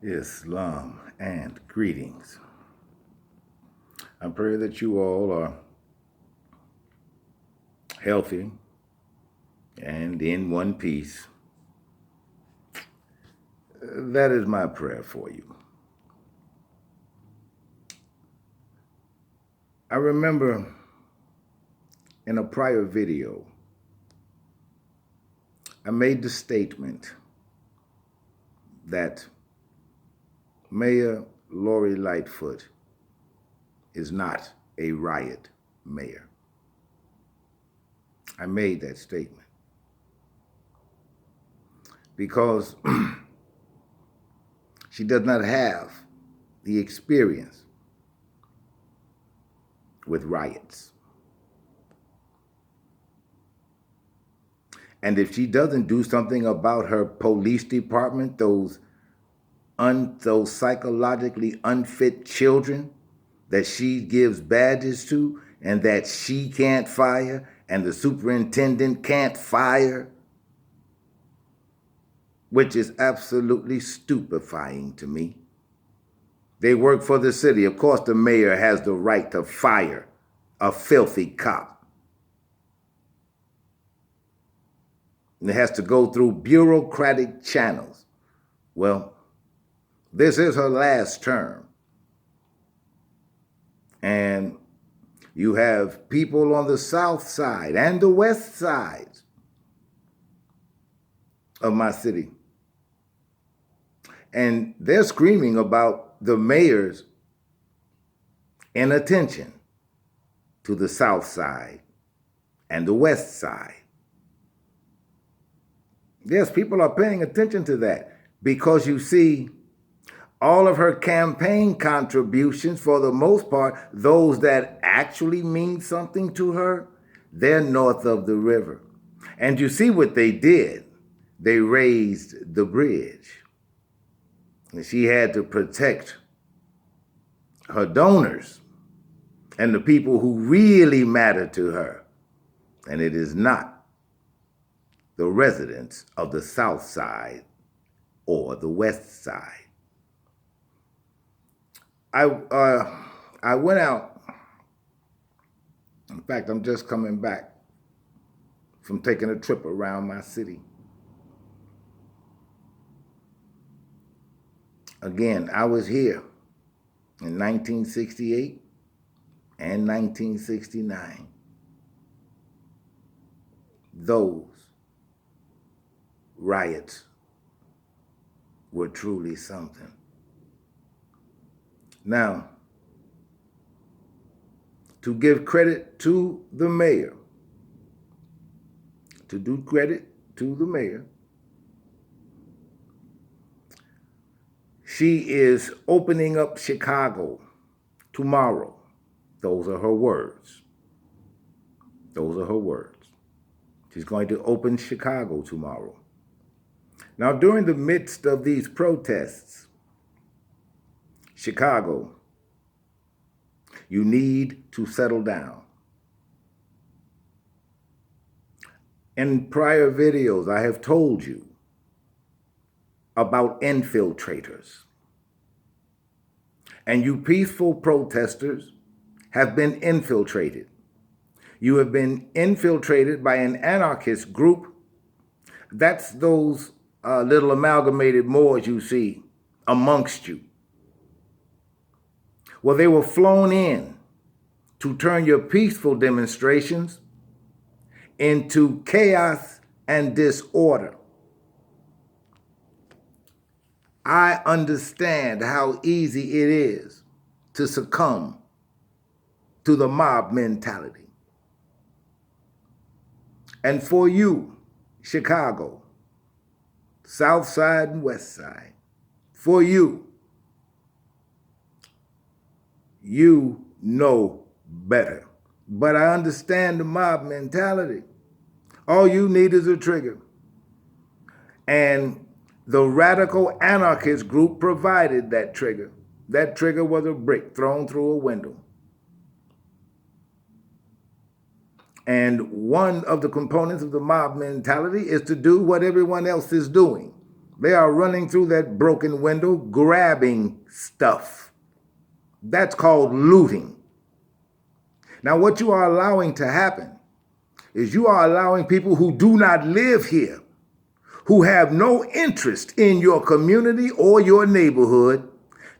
Islam and greetings. I pray that you all are healthy and in one piece. That is my prayer for you. I remember in a prior video, I made the statement that Mayor Lori Lightfoot is not a riot mayor. I made that statement because she does not have the experience with riots. And if she doesn't do something about her police department, those psychologically unfit children that she gives badges to and that she can't fire and the superintendent can't fire, which is absolutely stupefying to me. They work for the city. Of course, the mayor has the right to fire a filthy cop. And it has to go through bureaucratic channels. Well, this is her last term. And you have people on the south side and the west side of my city. And they're screaming about the mayor's inattention to the south side and the west side. Yes, people are paying attention to that because you see all of her campaign contributions, for the most part, those that actually mean something to her, they're north of the river. And you see what they did. They raised the bridge. And she had to protect her donors and the people who really matter to her. And it is not the residents of the south side or the west side. I went out. In fact, I'm just coming back from taking a trip around my city. Again, I was here in 1968 and 1969. Those riots were truly something. Now, to give credit to the mayor, to do credit to the mayor, she is opening up Chicago tomorrow. Those are her words. Those are her words. She's going to open Chicago tomorrow. Now, during the midst of these protests, Chicago, you need to settle down. In prior videos, I have told you about infiltrators. And you peaceful protesters have been infiltrated. You have been infiltrated by an anarchist group. That's those little amalgamated Moors you see amongst you. Well, they were flown in to turn your peaceful demonstrations into chaos and disorder. I understand how easy it is to succumb to the mob mentality. And for you, Chicago, South Side and West Side, for you, you know better. But I understand the mob mentality. All you need is a trigger. And the radical anarchist group provided that trigger. That trigger was a brick thrown through a window. And one of the components of the mob mentality is to do what everyone else is doing. They are running through that broken window, grabbing stuff. That's called looting. Now, what you are allowing to happen is you are allowing people who do not live here, who have no interest in your community or your neighborhood,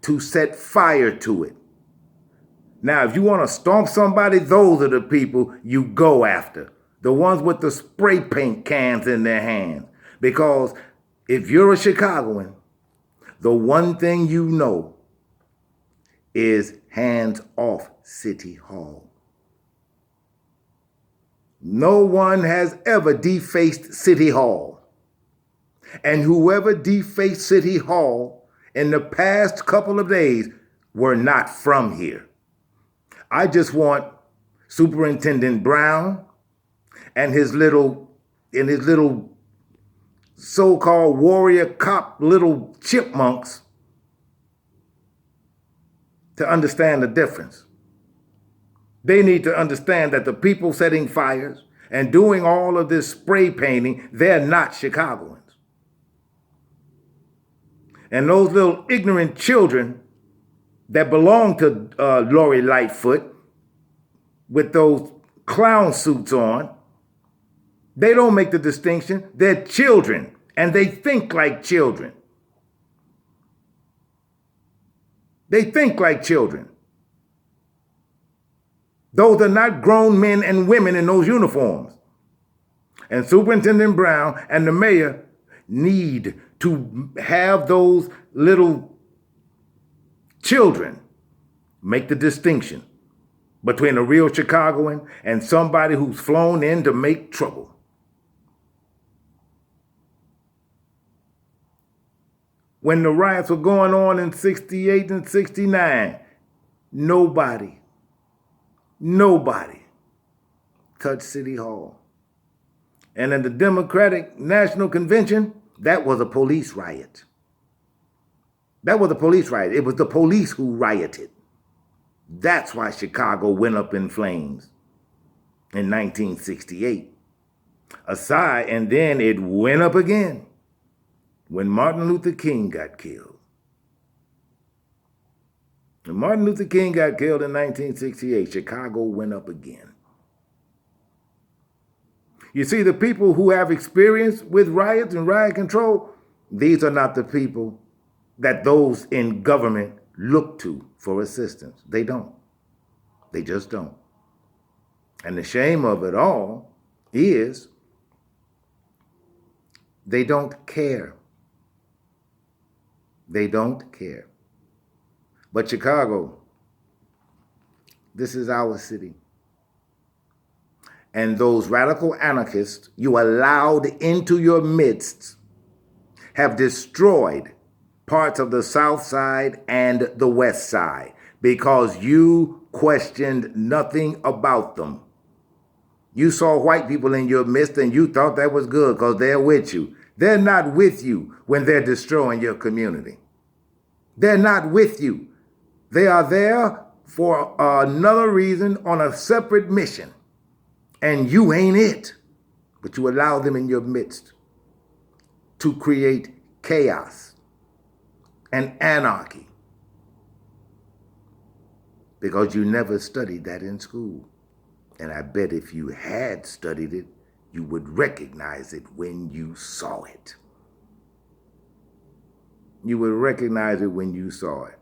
to set fire to it. Now, if you want to stomp somebody, those are the people you go after. The ones with the spray paint cans in their hands. Because if you're a Chicagoan, the one thing you know is hands off City Hall. No one has ever defaced City Hall. And whoever defaced City Hall in the past couple of days were not from here. I just want Superintendent Brown and his little so-called warrior cop little chipmunks to understand the difference. They need to understand that the people setting fires and doing all of this spray painting, they're not Chicagoans. And those little ignorant children that belong to Lori Lightfoot with those clown suits on, they don't make the distinction. They're children, and they think like children. They think like children. Those are not grown men and women in those uniforms. And Superintendent Brown and the mayor need to have those little children make the distinction between a real Chicagoan and somebody who's flown in to make trouble. When the riots were going on in 68 and 69, nobody touched City Hall. And in the Democratic National Convention, that was a police riot. That was a police riot. It was the police who rioted. That's why Chicago went up in flames in 1968. And then it went up again when Martin Luther King got killed. When Martin Luther King got killed in 1968, Chicago went up again. You see, the people who have experience with riots and riot control, these are not the people that those in government look to for assistance. They don't. They just don't. And the shame of it all is they don't care. They don't care. But Chicago, this is our city. And those radical anarchists you allowed into your midst have destroyed parts of the South Side and the West Side because you questioned nothing about them. You saw white people in your midst and you thought that was good because they're with you. They're not with you when they're destroying your community. They're not with you. They are there for another reason on a separate mission. And you ain't it, but you allow them in your midst to create chaos and anarchy because you never studied that in school. And I bet if you had studied it, you would recognize it when you saw it. You would recognize it when you saw it.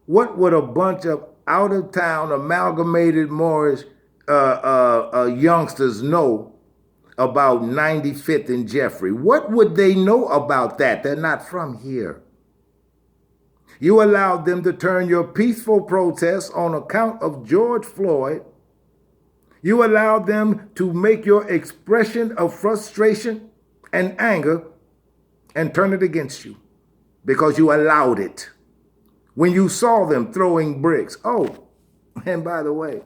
What would a bunch of out-of-town amalgamated Moorish youngsters know about 95th and Jeffrey? What would they know about that? They're not from here. You allowed them to turn your peaceful protests on account of George Floyd. You allowed them to make your expression of frustration and anger and turn it against you because you allowed it. When you saw them throwing bricks. Oh, and by the way,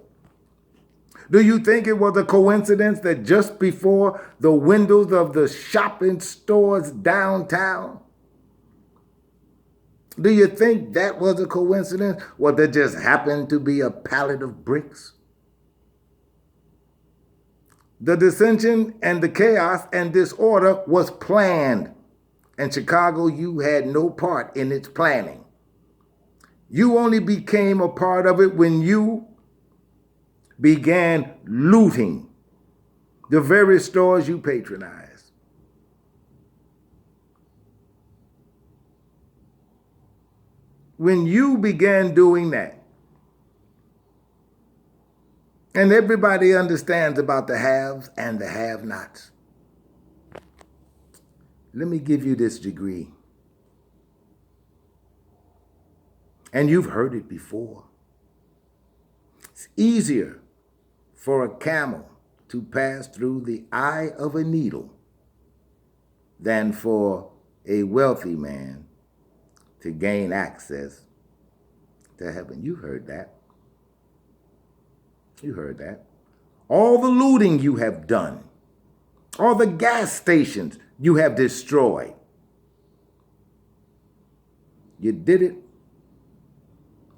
do you think it was a coincidence that just before the windows of the shopping stores downtown, do you think that was a coincidence? Or there just happened to be a pallet of bricks? The dissension and the chaos and disorder was planned. And Chicago, you had no part in its planning. You only became a part of it when you began looting the very stores you patronized. When you began doing that, and everybody understands about the haves and the have-nots. Let me give you this degree. And you've heard it before. It's easier for a camel to pass through the eye of a needle than for a wealthy man to gain access to heaven. You heard that. You heard that. All the looting you have done, all the gas stations you have destroyed, you did it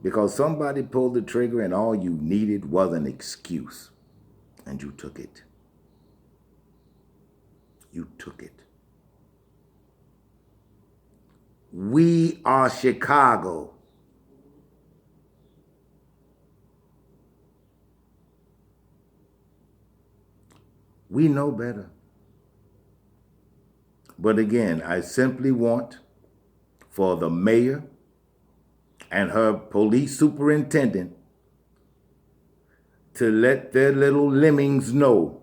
because somebody pulled the trigger and all you needed was an excuse. And you took it. You took it. We are Chicago. We know better. But again, I simply want for the mayor and her police superintendent to let their little lemmings know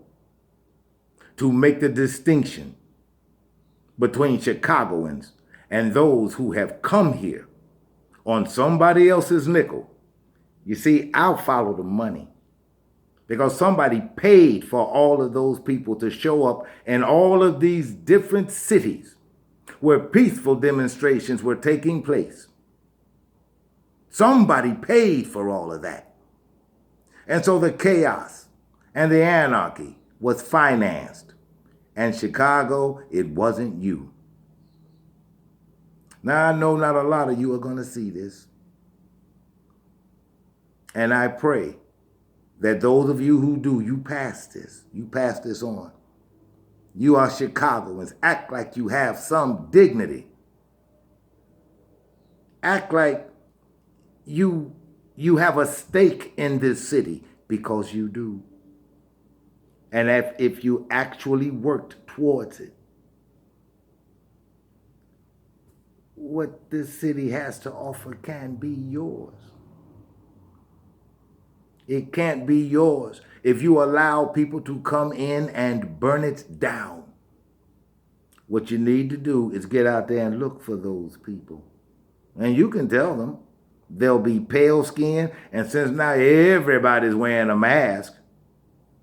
to make the distinction between Chicagoans and those who have come here on somebody else's nickel. You see, I'll follow the money because somebody paid for all of those people to show up in all of these different cities where peaceful demonstrations were taking place. Somebody paid for all of that. And so the chaos and the anarchy was financed. And Chicago, it wasn't you. Now, I know not a lot of you are going to see this. And I pray that those of you who do, you pass this on. You are Chicagoans. Act like you have some dignity. Act like you have a stake in this city, because you do. And if you actually worked towards it, what this city has to offer can be yours. It can't be yours if you allow people to come in and burn it down. What you need to do is get out there and look for those people. And you can tell them they'll be pale skinned, and since now everybody's wearing a mask,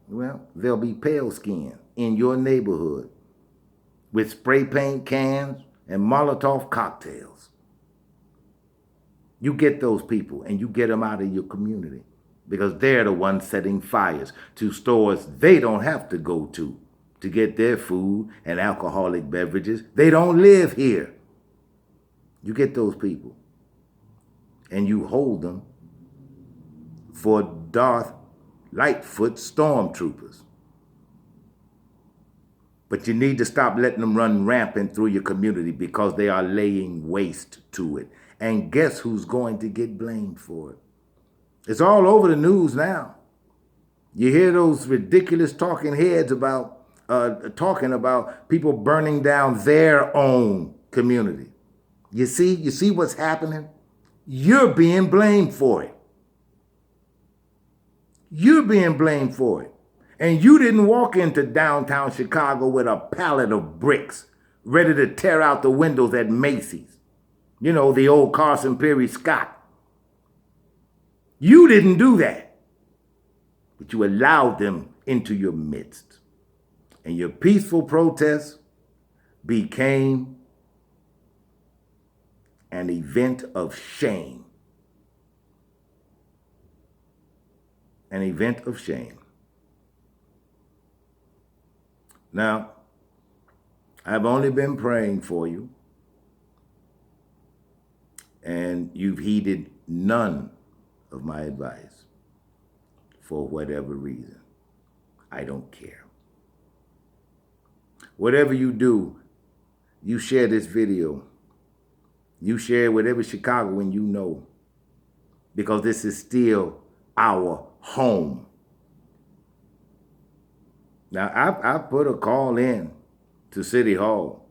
well, they'll be pale skinned in your neighborhood with spray paint cans and Molotov cocktails. You get those people and you get them out of your community, because they're the ones setting fires to stores they don't have to go to get their food and alcoholic beverages. They don't live here. You get those people and you hold them for Darth Lightfoot stormtroopers. But you need to stop letting them run rampant through your community, because they are laying waste to it. And guess who's going to get blamed for it? It's all over the news now. You hear those ridiculous talking heads about talking about people burning down their own community. You see what's happening? You're being blamed for it. You're being blamed for it. And you didn't walk into downtown Chicago with a pallet of bricks ready to tear out the windows at Macy's. You know, the old Carson Perry Scott. You didn't do that. But you allowed them into your midst. And your peaceful protest became an event of shame. An event of shame. Now, I've only been praying for you, and you've heeded none of my advice for whatever reason. I don't care. Whatever you do, you share this video. You share it with every Chicagoan you know, because this is still our home. Now, I put a call in to City Hall,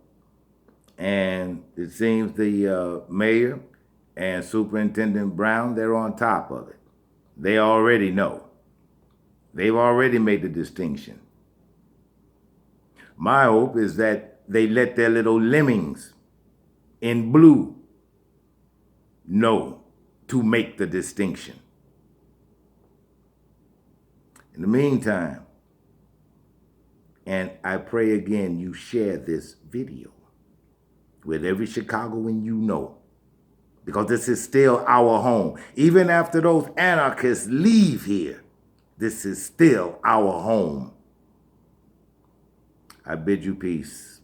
and it seems the mayor and Superintendent Brown, they're on top of it. They already know. They've already made the distinction. My hope is that they let their little lemmings in blue know to make the distinction. In the meantime, and I pray again, you share this video with every Chicagoan you know, because this is still our home. Even after those anarchists leave here, this is still our home. I bid you peace.